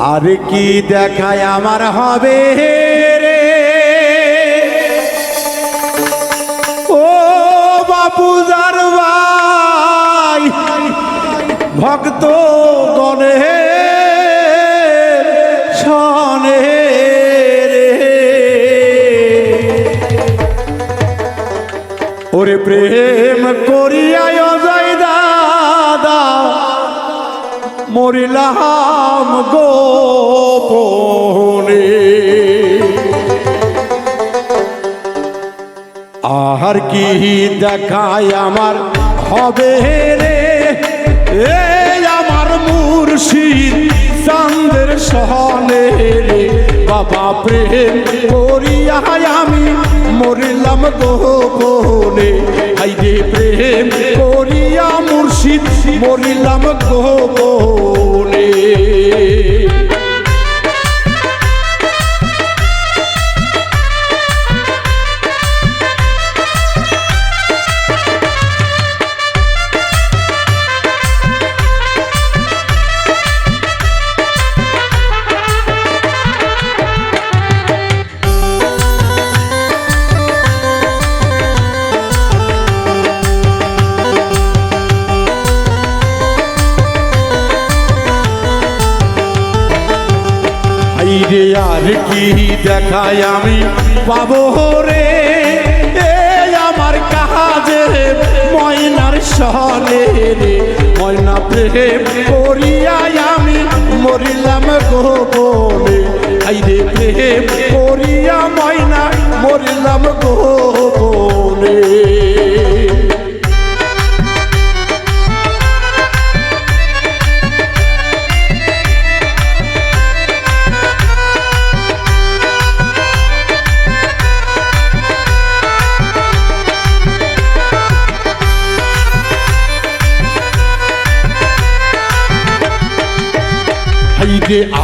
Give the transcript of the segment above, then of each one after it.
আর কি দেখায় আমার হবে রে ও বাপুজার ভাই ভক্ত গণে শনে রে ওরে প্রেম করিয়ায় জয় দাদা মরিলাম গোপনে আর কি দেখায় আমার হবে রে এ আমার মুর্শিদ চাঁদের সহনে রে বাবা প্রেম করিয়া আমি মরিলাম গোপনে হাইরে প্রেম করিয়া মুর্শিদ মরিলাম গোপনে আর কি দেখায় আমি পাবো রে এ আমার কাজে ময়নার সনে রে ময়না প্রেম করিয়া আমি মরিলাম গোপনে আইরে প্রেম করিয়া ময়না মরিলাম গোপনে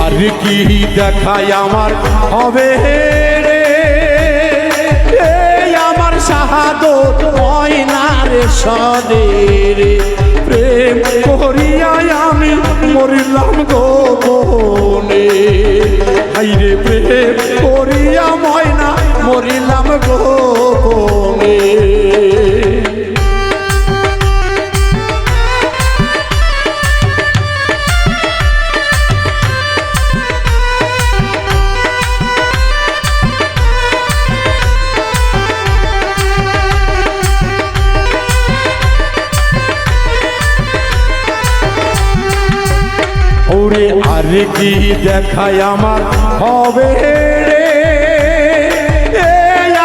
আর কি দেখায় আমার হবে রে আমার শাহাদত ময়নার সনে রে প্রেম করিয়া আমি মরিলাম গোপনে হাইরে প্রেম করিয়া ময়না মরিলাম গোপনে ওরে আর কি দেখায় আমার হবে রে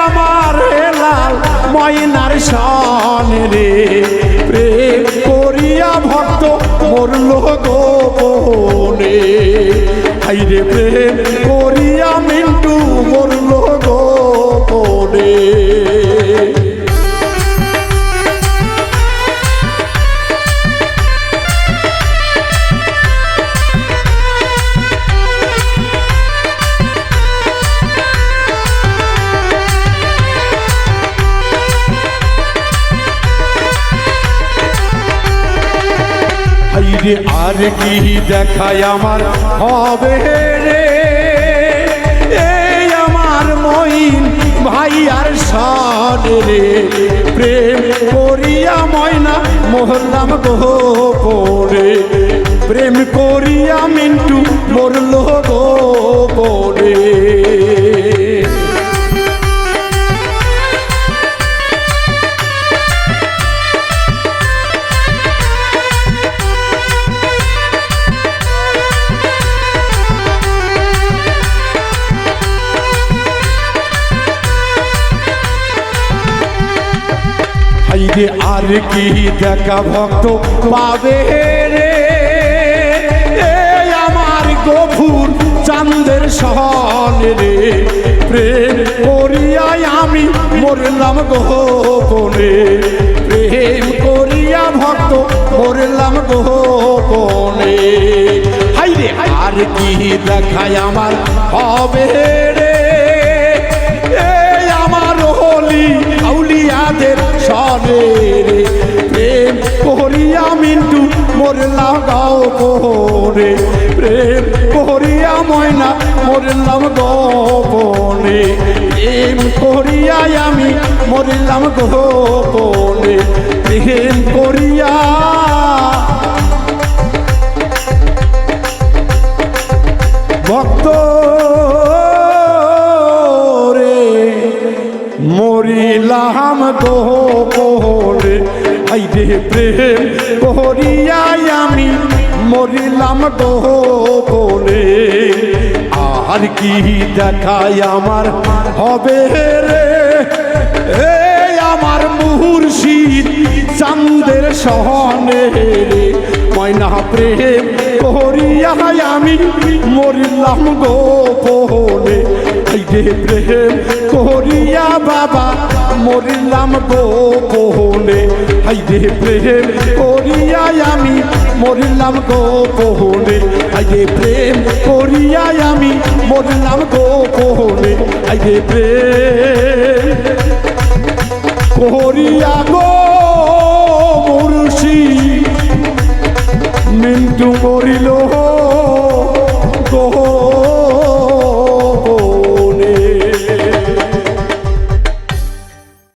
আমার লাল ময়নার সনে রে প্রেম করিয়া ভক্ত মরল গোপনে হাইরে প্রেম করিয়া মিন্টু মরল গোপনে আর কি দেখায় আমার হবে রে আমার মইন ভাই আর সনে রে প্রেম করিয়া ময়না মরলাম গোপনে প্রেম করিয়া মিন্টু মরল গোপনে আর কি দেখা ভক্ত পাবে রে আমার গফুর চাঁদের সনে রে প্রেম করিয়া আমি মরলাম গোপনে প্রেম করিয়া ভক্ত মরলাম গোপনে হাইরে আর কি দেখায় আমার হবে রে আমার হলি আউলিয়াদের সনে রে প্রেম করিয়া মিন্টু মোর লাগাও কোরে প্রেম করিয়া ময়না মরিলাম গোপনে প্রেম করিয়া আমি মরিলাম গোপনে প্রেম করিয়া ভক্ত রে মরিলাম গোপনে আইরে প্রেম করিয়া আমি মরিলাম গোপনে আর কি দেখায় আমার হবে রে আমার মুর্শিদ চাঁদের সহনে রে ময়না প্রেম করিয়া আমি মরিলাম গোপনে আইরে প্রেম করিয়া বাবা মরিলাম গোপনে আইরে প্রেম করিয়া আমি মরিলাম গোপনে আইরে প্রেম করিয়া আমি মরিলাম গোপনে আইরে প্রেম করিয়া গো মুর্শিদ মিন্টু মরিল